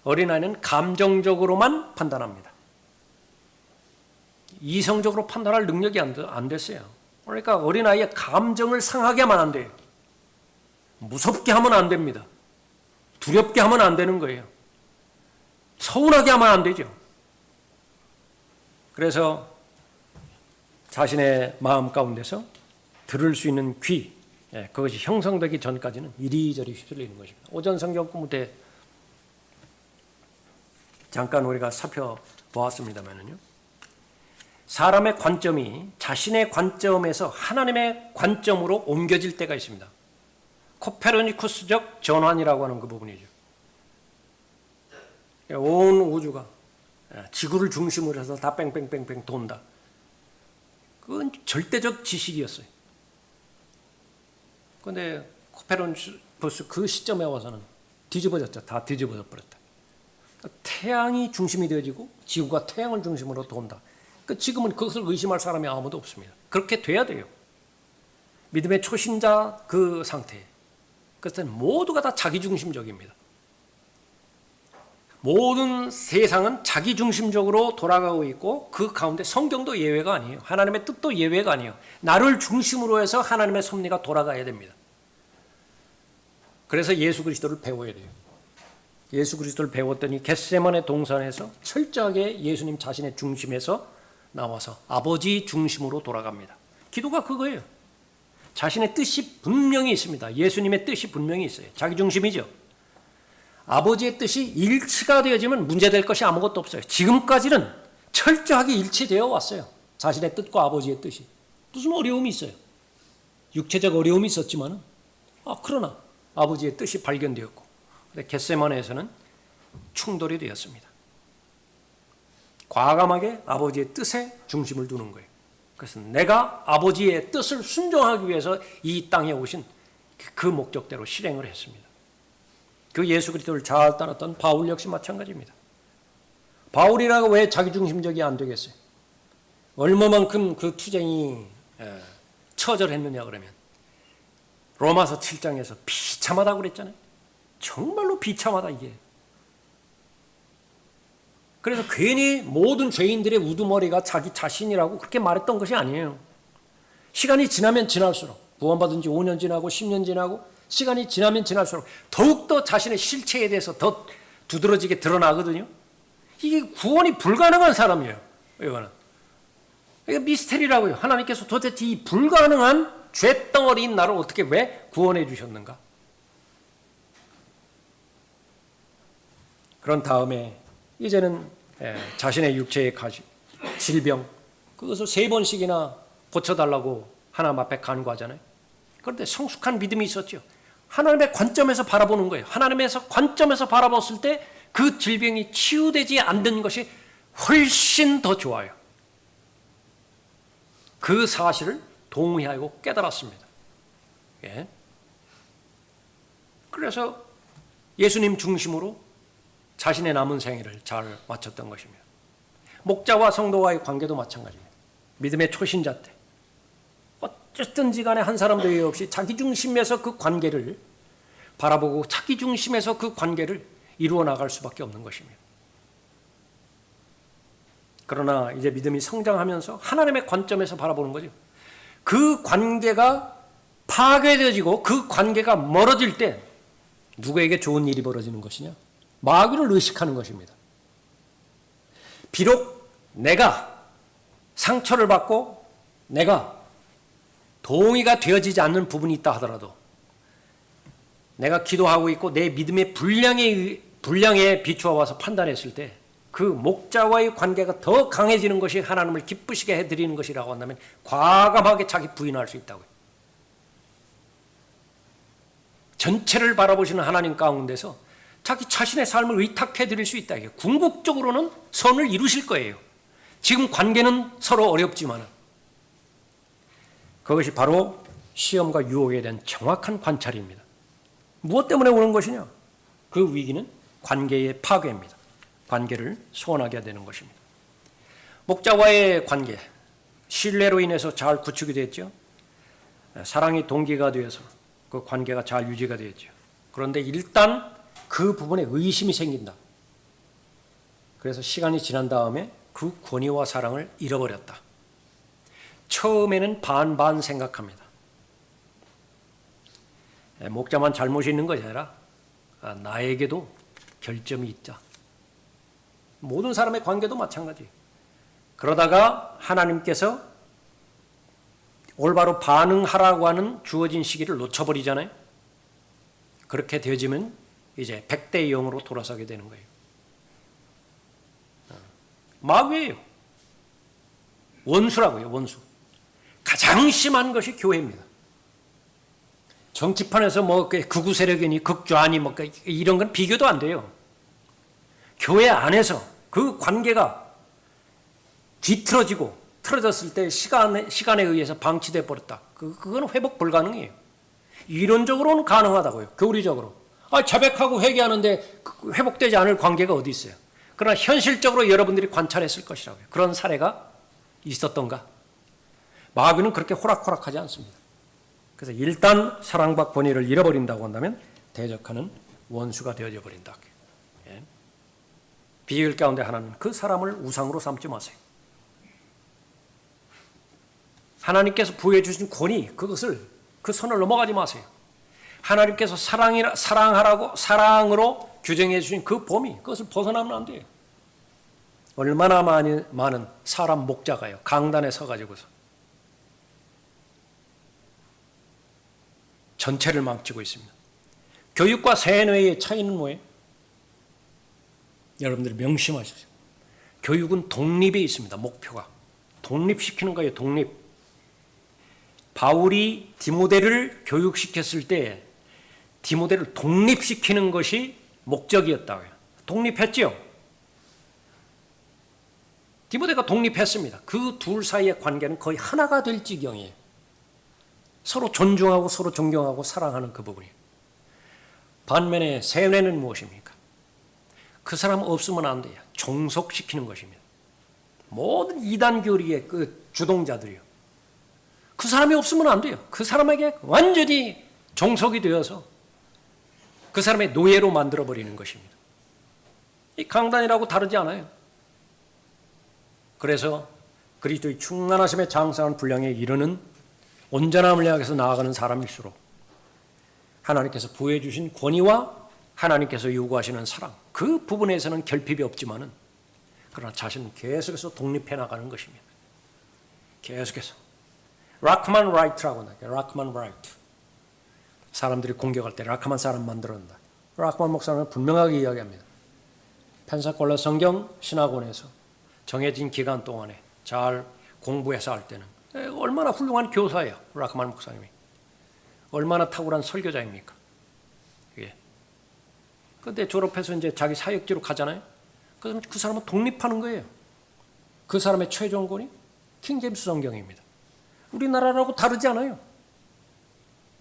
A: 어린아이는 감정적으로만 판단합니다. 이성적으로 판단할 능력이 안 됐어요. 그러니까 어린아이의 감정을 상하게 하면 안 돼요. 무섭게 하면 안 됩니다. 두렵게 하면 안 되는 거예요. 서운하게 하면 안 되죠. 그래서 자신의 마음 가운데서 들을 수 있는 귀, 그것이 형성되기 전까지는 이리저리 휘둘리는 것입니다. 오전 성경 공부 때 잠깐 우리가 살펴보았습니다만요. 사람의 관점이 자신의 관점에서 하나님의 관점으로 옮겨질 때가 있습니다. 코페르니쿠스적 전환이라고 하는 그 부분이죠. 온 우주가 지구를 중심으로 해서 다 뺑뺑뺑뺑 돈다. 그건 절대적 지식이었어요. 그런데 코페르니쿠스 그 시점에 와서는 뒤집어졌죠. 다 뒤집어져 버렸다. 태양이 중심이 되어지고 지구가 태양을 중심으로 돈다. 지금은 그것을 의심할 사람이 아무도 없습니다. 그렇게 돼야 돼요. 믿음의 초신자 그 상태에. 그것은 모두가 다 자기중심적입니다. 모든 세상은 자기중심적으로 돌아가고 있고 그 가운데 성경도 예외가 아니에요. 하나님의 뜻도 예외가 아니에요. 나를 중심으로 해서 하나님의 섭리가 돌아가야 됩니다. 그래서 예수 그리스도를 배워야 돼요. 예수 그리스도를 배웠더니 겟세마네 동산에서 철저하게 예수님 자신의 중심에서 나와서 아버지 중심으로 돌아갑니다. 기도가 그거예요. 자신의 뜻이 분명히 있습니다. 예수님의 뜻이 분명히 있어요. 자기 중심이죠. 아버지의 뜻이 일치가 되어지면 문제될 것이 아무것도 없어요. 지금까지는 철저하게 일치되어 왔어요. 자신의 뜻과 아버지의 뜻이. 무슨 어려움이 있어요. 육체적 어려움이 있었지만 그러나 아버지의 뜻이 발견되었고 겟세마네에서는 충돌이 되었습니다. 과감하게 아버지의 뜻에 중심을 두는 거예요. 그래서 내가 아버지의 뜻을 순종하기 위해서 이 땅에 오신 그 목적대로 실행을 했습니다. 그 예수 그리스도를 잘 따랐던 바울 역시 마찬가지입니다. 바울이라고 왜 자기중심적이 안 되겠어요? 얼마만큼 그 투쟁이 처절했느냐 그러면 로마서 7장에서 비참하다고 그랬잖아요. 정말로 비참하다 이게. 그래서 괜히 모든 죄인들의 우두머리가 자기 자신이라고 그렇게 말했던 것이 아니에요. 시간이 지나면 지날수록, 구원받은 지 5년 지나고 10년 지나고 시간이 지나면 지날수록 더욱더 자신의 실체에 대해서 더 두드러지게 드러나거든요. 이게 구원이 불가능한 사람이에요. 이거는. 이게 미스테리라고요. 하나님께서 도대체 이 불가능한 죄덩어리인 나를 어떻게 왜 구원해 주셨는가? 그런 다음에 이제는 자신의 육체의 질병, 그것을 3번씩이나 고쳐달라고 하나님 앞에 간구하잖아요. 그런데 성숙한 믿음이 있었죠. 하나님의 관점에서 바라보는 거예요. 하나님에서 관점에서 바라봤을 때 그 질병이 치유되지 않는 것이 훨씬 더 좋아요. 그 사실을 동의하고 깨달았습니다. 예. 그래서 예수님 중심으로 자신의 남은 생애를 잘 마쳤던 것입니다. 목자와 성도와의 관계도 마찬가지입니다. 믿음의 초신자 때 어쨌든지 간에 한 사람도 예외 없이 자기 중심에서 그 관계를 바라보고 자기 중심에서 그 관계를 이루어 나갈 수밖에 없는 것입니다. 그러나 이제 믿음이 성장하면서 하나님의 관점에서 바라보는 거죠. 그 관계가 파괴되어지고 그 관계가 멀어질 때 누구에게 좋은 일이 벌어지는 것이냐? 마귀를 의식하는 것입니다. 비록 내가 상처를 받고 내가 동의가 되어지지 않는 부분이 있다 하더라도 내가 기도하고 있고 내 믿음의 분량에 비추어 와서 판단했을 때 그 목자와의 관계가 더 강해지는 것이 하나님을 기쁘시게 해드리는 것이라고 한다면 과감하게 자기 부인할 수 있다고요. 전체를 바라보시는 하나님 가운데서 자기 자신의 삶을 의탁해드릴 수 있다. 궁극적으로는 선을 이루실 거예요. 지금 관계는 서로 어렵지만 그것이 바로 시험과 유혹에 대한 정확한 관찰입니다. 무엇 때문에 오는 것이냐? 그 위기는 관계의 파괴입니다. 관계를 소원하게 되는 것입니다. 목자와의 관계, 신뢰로 인해서 잘 구축이 됐죠. 사랑이 동기가 되어서 그 관계가 잘 유지가 되었죠. 그런데 일단 그 부분에 의심이 생긴다. 그래서 시간이 지난 다음에 그 권위와 사랑을 잃어버렸다. 처음에는 반반 생각합니다. 목자만 잘못이 있는 것이 아니라 나에게도 결점이 있다. 모든 사람의 관계도 마찬가지. 그러다가 하나님께서 올바로 반응하라고 하는 주어진 시기를 놓쳐버리잖아요. 그렇게 되어지면 이제 100대 0으로 돌아서게 되는 거예요. 마귀예요. 원수라고요. 원수. 가장 심한 것이 교회입니다. 정치판에서 뭐 극우 세력이니 극좌니 뭐 이런 건 비교도 안 돼요. 교회 안에서 그 관계가 뒤틀어지고 틀어졌을 때 시간에 의해서 방치돼 버렸다. 그건 회복 불가능해요. 이론적으로는 가능하다고요. 교리적으로. 자백하고 회개하는데 회복되지 않을 관계가 어디 있어요. 그러나 현실적으로 여러분들이 관찰했을 것이라고요. 그런 사례가 있었던가? 마귀는 그렇게 호락호락하지 않습니다. 그래서 일단 사랑과 권위를 잃어버린다고 한다면 대적하는 원수가 되어져 버린다. 예. 비밀 가운데 하나는 그 사람을 우상으로 삼지 마세요. 하나님께서 부여해 주신 권위, 그것을 그 선을 넘어가지 마세요. 하나님께서 사랑하라고 사랑으로 규정해 주신 그 범위, 그것을 벗어나면 안 돼요. 얼마나 많은 사람 목자가요, 강단에 서가지고서 전체를 망치고 있습니다. 교육과 세뇌의 차이는 뭐예요? 여러분들이 명심하십시오. 교육은 독립에 있습니다. 목표가. 독립시키는 거예요. 독립. 바울이 디모데를 교육시켰을 때 디모데를 독립시키는 것이 목적이었다고요. 독립했죠. 디모데가 독립했습니다. 그 둘 사이의 관계는 거의 하나가 될 지경이에요. 서로 존중하고 서로 존경하고 사랑하는 그 부분이에요. 반면에 세뇌는 무엇입니까? 그 사람 없으면 안 돼요. 종속시키는 것입니다. 모든 이단 교리의 그 주동자들이요. 그 사람이 없으면 안 돼요. 그 사람에게 완전히 종속이 되어서 그 사람의 노예로 만들어버리는 것입니다. 이 강단이라고 다르지 않아요. 그래서 그리스도의 충만하심에 장성한 분량에 이르는 온전함을 향해서 나아가는 사람일수록 하나님께서 부여해 주신 권위와 하나님께서 요구하시는 사랑, 그 부분에서는 결핍이 없지만은 그러나 자신은 계속해서 독립해 나가는 것입니다. 계속해서 락만 라이트라고 나요. 락만 라이트. 사람들이 공격할 때 락만 사람 만들어낸다. 락만 목사님은 분명하게 이야기합니다. 펜사콜라 성경 신학원에서 정해진 기간 동안에 잘 공부해서 할 때는 얼마나 훌륭한 교사예요. 락만 목사님이. 얼마나 탁월한 설교자입니까? 예. 그런데 졸업해서 이제 자기 사역지로 가잖아요. 그럼 그 사람은 독립하는 거예요. 그 사람의 최종권이 킹제임스 성경입니다. 우리나라라고 다르지 않아요.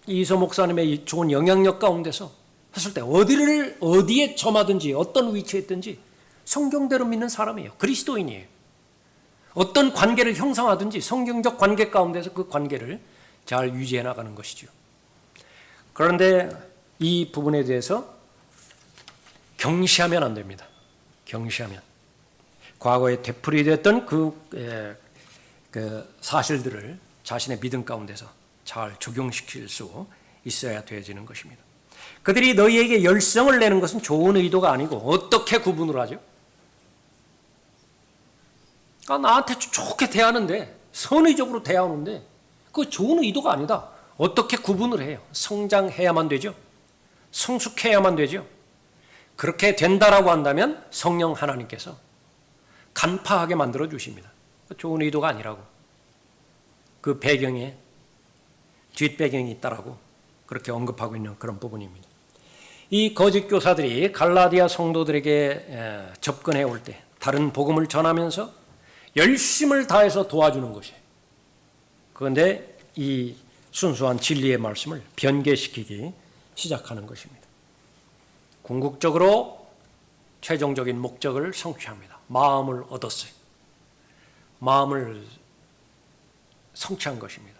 A: 이서 목사님의 이 좋은 영향력 가운데서 했을 때 어디에 점하든지 어떤 위치에 있든지 성경대로 믿는 사람이에요. 그리스도인이에요. 어떤 관계를 형성하든지 성경적 관계 가운데서 그 관계를 잘 유지해 나가는 것이죠. 그런데 이 부분에 대해서 경시하면 안 됩니다. 경시하면. 과거에 되풀이됐던 그 사실들을 자신의 믿음 가운데서 잘 적용시킬 수 있어야 되어지는 것입니다. 그들이 너희에게 열성을 내는 것은 좋은 의도가 아니고 어떻게 구분을 하죠? 나한테 좋게 대하는데, 선의적으로 대하는데 그거 좋은 의도가 아니다. 어떻게 구분을 해요? 성장해야만 되죠. 성숙해야만 되죠. 그렇게 된다라고 한다면 성령 하나님께서 간파하게 만들어 주십니다. 좋은 의도가 아니라고. 그 배경에 뒷배경이 있다라고 그렇게 언급하고 있는 그런 부분입니다. 이 거짓 교사들이 갈라디아 성도들에게 접근해 올 때 다른 복음을 전하면서 열심을 다해서 도와주는 것이에요. 그런데 이 순수한 진리의 말씀을 변개시키기 시작하는 것입니다. 궁극적으로 최종적인 목적을 성취합니다. 마음을 얻었어요. 마음을 성취한 것입니다.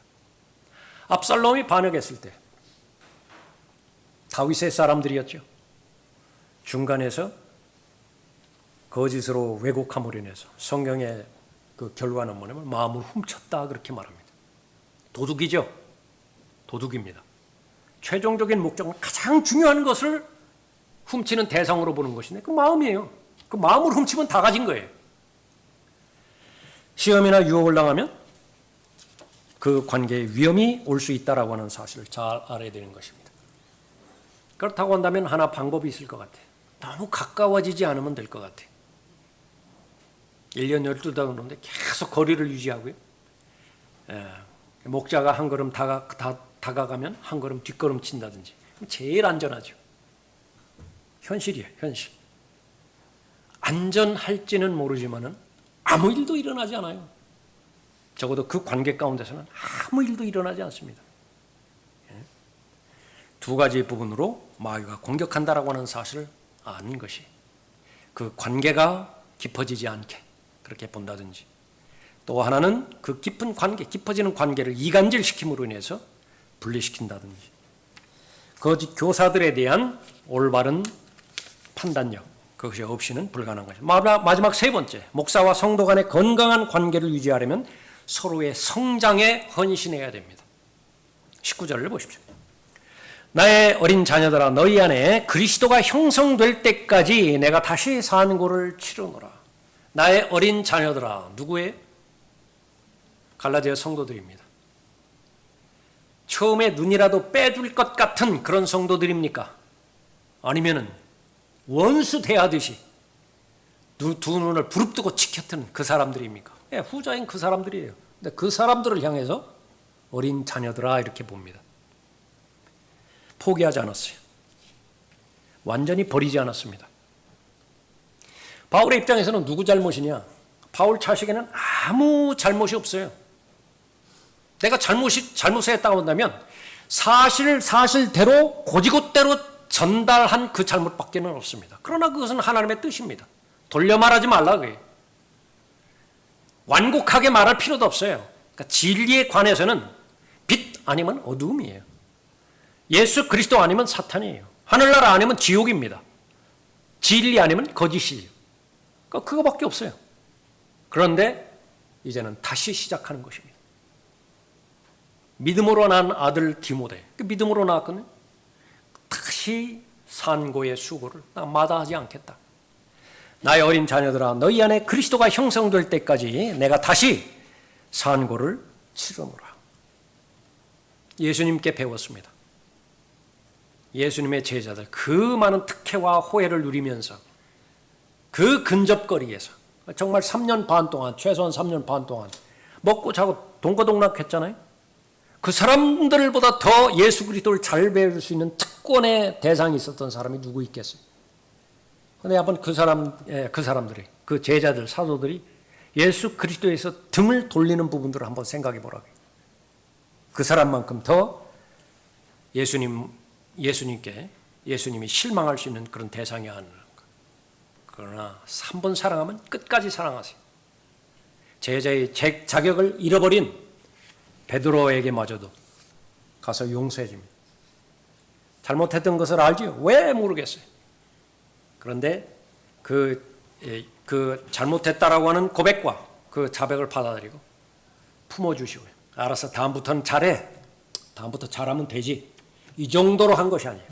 A: 압살롬이 반역했을 때 다윗의 사람들이었죠. 중간에서 거짓으로 왜곡함으로 인해서 성경의 그 결과는 뭐냐면 마음을 훔쳤다 그렇게 말합니다. 도둑이죠. 도둑입니다. 최종적인 목적은 가장 중요한 것을 훔치는 대상으로 보는 것인데 그 마음이에요. 그 마음을 훔치면 다 가진 거예요. 시험이나 유혹을 당하면 그 관계에 위험이 올 수 있다라고 하는 사실을 잘 알아야 되는 것입니다. 그렇다고 한다면 하나 방법이 있을 것 같아요. 너무 가까워지지 않으면 될 것 같아요. 1년 12달 그러는데 계속 거리를 유지하고요. 목자가 한 걸음 다가가면 한 걸음 뒷걸음 친다든지. 제일 안전하죠. 현실이에요. 현실. 안전할지는 모르지만은 아무 일도 일어나지 않아요. 적어도 그 관계 가운데서는 아무 일도 일어나지 않습니다. 두 가지 부분으로 마귀가 공격한다라고 하는 사실을 아는 것이 그 관계가 깊어지지 않게 그렇게 본다든지 또 하나는 그 깊은 관계, 깊어지는 관계를 이간질시킴으로 인해서 분리시킨다든지 거짓 교사들에 대한 올바른 판단력 그것이 없이는 불가능한 것입니다. 마지막 세 번째, 목사와 성도 간의 건강한 관계를 유지하려면 서로의 성장에 헌신해야 됩니다. 19절을 보십시오. 나의 어린 자녀들아 너희 안에 그리스도가 형성될 때까지 내가 다시 산고를 치르노라. 나의 어린 자녀들아 누구예요? 갈라디아 성도들입니다. 처음에 눈이라도 빼줄 것 같은 그런 성도들입니까? 아니면은 원수 대하듯이 두 눈을 부릅뜨고 지켰던 그 사람들입니까? 예, 후자인 그 사람들이에요. 근데 그 사람들을 향해서 어린 자녀들아 이렇게 봅니다. 포기하지 않았어요. 완전히 버리지 않았습니다. 바울의 입장에서는 누구 잘못이냐? 바울 자식에는 아무 잘못이 없어요. 내가 잘못을 했다고 한다면 사실대로 고지고대로 전달한 그 잘못밖에는 없습니다. 그러나 그것은 하나님의 뜻입니다. 돌려 말하지 말라 그래요. 완곡하게 말할 필요도 없어요. 그러니까 진리에 관해서는 빛 아니면 어두움이에요. 예수 그리스도 아니면 사탄이에요. 하늘나라 아니면 지옥입니다. 진리 아니면 거짓이에요. 그러니까 그거밖에 없어요. 그런데 이제는 다시 시작하는 것입니다. 믿음으로 난 아들 디모데, 믿음으로 낳았거든요. 다시 산고의 수고를 나 마다하지 않겠다. 나의 어린 자녀들아, 너희 안에 그리스도가 형성될 때까지 내가 다시 산고를 치르노라. 예수님께 배웠습니다. 예수님의 제자들 그 많은 특혜와 호혜를 누리면서 그 근접거리에서 정말 3년 반 동안, 최소한 3년 반 동안 먹고 자고 동거동락했잖아요. 그 사람들보다 더 예수 그리스도를 잘 배울 수 있는 특권의 대상이 있었던 사람이 누구 있겠어요? 근데 한번 그 사람들이, 그 제자들, 사도들이 예수 그리스도에서 등을 돌리는 부분들을 한번 생각해 보라고요. 그 사람만큼 더 예수님이 실망할 수 있는 그런 대상이 아니라. 그러나 한 번 사랑하면 끝까지 사랑하세요. 제자의 자격을 잃어버린 베드로에게마저도 가서 용서해 줍니다. 잘못했던 것을 알지요? 왜 모르겠어요. 그런데 그 잘못했다라고 하는 고백과 그 자백을 받아들이고 품어주시고요. 알았어, 다음부터는 잘해. 다음부터 잘하면 되지. 이 정도로 한 것이 아니에요.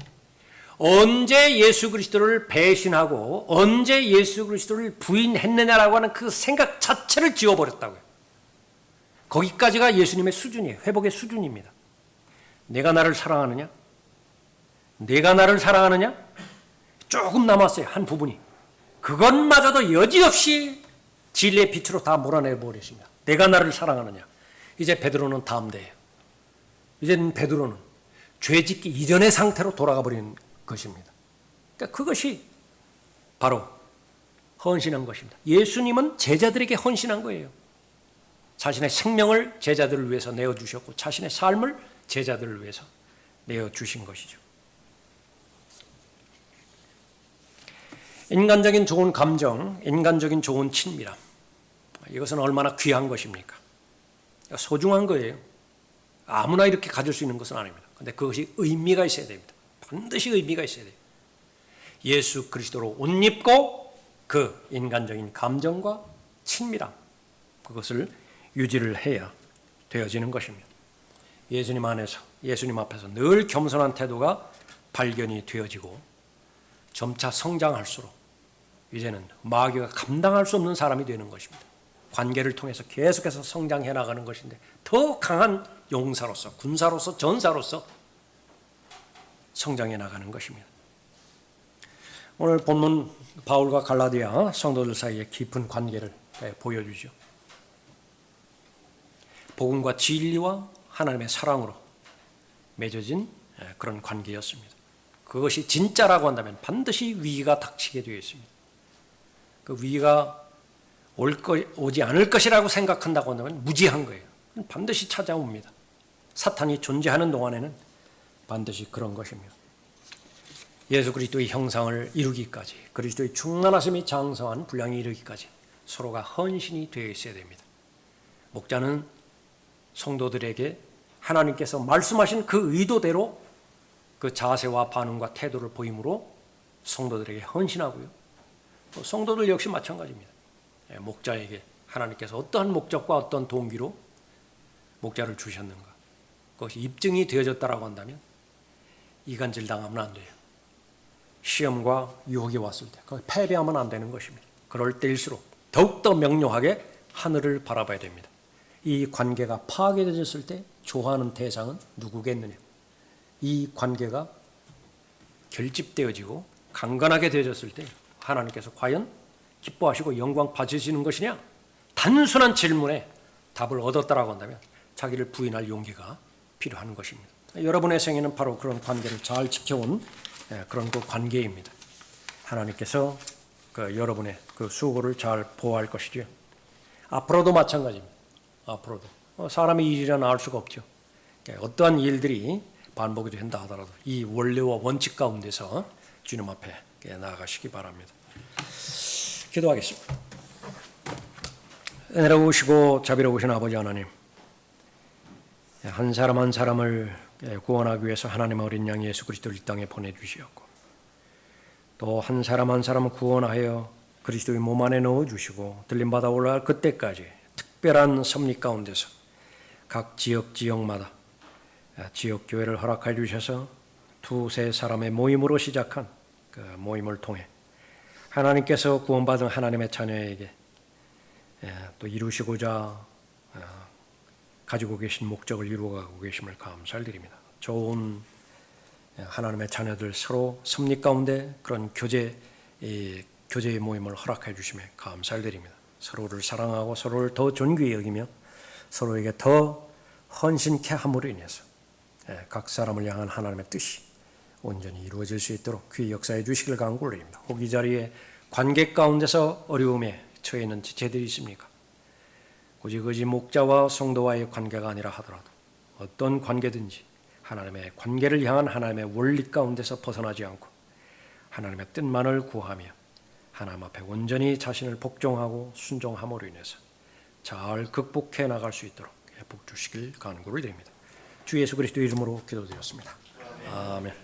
A: 언제 예수 그리스도를 배신하고 언제 예수 그리스도를 부인했느냐라고 하는 그 생각 자체를 지워버렸다고요. 거기까지가 예수님의 수준이에요. 회복의 수준입니다. 내가 나를 사랑하느냐? 내가 나를 사랑하느냐? 조금 남았어요. 한 부분이. 그것마저도 여지없이 진리의 빛으로 다 몰아내버렸습니다. 내가 나를 사랑하느냐? 이제 베드로는 다음 대예요. 이제는 베드로는 죄짓기 이전의 상태로 돌아가 버리는 것입니다. 그러니까 그것이 바로 헌신한 것입니다. 예수님은 제자들에게 헌신한 거예요. 자신의 생명을 제자들을 위해서 내어주셨고 자신의 삶을 제자들을 위해서 내어주신 것이죠. 인간적인 좋은 감정, 인간적인 좋은 친밀함, 이것은 얼마나 귀한 것입니까? 소중한 거예요. 아무나 이렇게 가질 수 있는 것은 아닙니다. 그런데 그것이 의미가 있어야 됩니다. 반드시 의미가 있어야 돼요. 예수 그리스도로 옷 입고 그 인간적인 감정과 친밀함, 그것을 유지를 해야 되어지는 것입니다. 예수님 안에서, 예수님 앞에서 늘 겸손한 태도가 발견이 되어지고 점차 성장할수록 이제는 마귀가 감당할 수 없는 사람이 되는 것입니다. 관계를 통해서 계속해서 성장해 나가는 것인데 더 강한 용사로서, 군사로서, 전사로서 성장해 나가는 것입니다. 오늘 본문 바울과 갈라디아 성도들 사이의 깊은 관계를 보여주죠. 복음과 진리와 하나님의 사랑으로 맺어진 그런 관계였습니다. 그것이 진짜라고 한다면 반드시 위기가 닥치게 되어 있습니다. 그 위기가 오지 않을 것이라고 생각한다고 한다면 무지한 거예요. 반드시 찾아옵니다. 사탄이 존재하는 동안에는 반드시 그런 것입니다. 예수 그리스도의 형상을 이루기까지, 그리스도의 충만하심이 장성한 분량에 이르기까지 서로가 헌신이 되어 있어야 됩니다. 목자는 성도들에게 하나님께서 말씀하신 그 의도대로 그 자세와 반응과 태도를 보임으로 성도들에게 헌신하고요. 또 성도들 역시 마찬가지입니다. 목자에게 하나님께서 어떠한 목적과 어떤 동기로 목자를 주셨는가, 그것이 입증이 되어졌다라고 한다면 이간질 당하면 안 돼요. 시험과 유혹이 왔을 때 그걸 패배하면 안 되는 것입니다. 그럴 때일수록 더욱더 명료하게 하늘을 바라봐야 됩니다. 이 관계가 파괴되었을 때 좋아하는 대상은 누구겠느냐? 이 관계가 결집되어지고 강건하게 되어졌을 때 하나님께서 과연 기뻐하시고 영광 받으시는 것이냐? 단순한 질문에 답을 얻었다라고 한다면 자기를 부인할 용기가 필요한 것입니다. 여러분의 생애는 바로 그런 관계를 잘 지켜온 그런 그 관계입니다. 하나님께서 여러분의 그 수고를 잘 보호할 것이죠. 앞으로도 마찬가지입니다. 앞으로도 사람의 일이라는 알 수가 없죠. 어떠한 일들이 반복이 된다 하더라도 이 원리와 원칙 가운데서 주님 앞에 나아가시기 바랍니다. 기도하겠습니다. 은혜로우시고 자비로우신 아버지 하나님, 한 사람 한 사람을 구원하기 위해서 하나님의 어린 양 예수 그리스도를 이 땅에 보내주시었고, 또 한 사람 한 사람을 구원하여 그리스도의 몸 안에 넣어주시고 들림받아 올라갈 그때까지 특별한 섭리 가운데서 각 지역마다 지역 교회를 허락해 주셔서 두세 사람의 모임으로 시작한 그 모임을 통해 하나님께서 구원받은 하나님의 자녀에게 또 이루시고자 가지고 계신 목적을 이루어가고 계심을 감사를 드립니다. 좋은 하나님의 자녀들 서로 섭리 가운데 그런 교제의 모임을 허락해 주심에 감사를 드립니다. 서로를 사랑하고 서로를 더 존귀히 여기며 서로에게 더 헌신케 함으로 인해서 각 사람을 향한 하나님의 뜻이 온전히 이루어질 수 있도록 귀히 역사해 주시길 간구를 드립니다. 혹 이 자리에 관계 가운데서 어려움에 처해 있는 지체들이 있습니까? 굳이 목자와 성도와의 관계가 아니라 하더라도 어떤 관계든지 하나님의 관계를 향한 하나님의 원리 가운데서 벗어나지 않고 하나님의 뜻만을 구하며 하나님 앞에 온전히 자신을 복종하고 순종함으로 인해서 잘 극복해 나갈 수 있도록 복 주시길 간구를 드립니다. 주 예수 그리스도의 이름으로 기도드렸습니다. 아멘.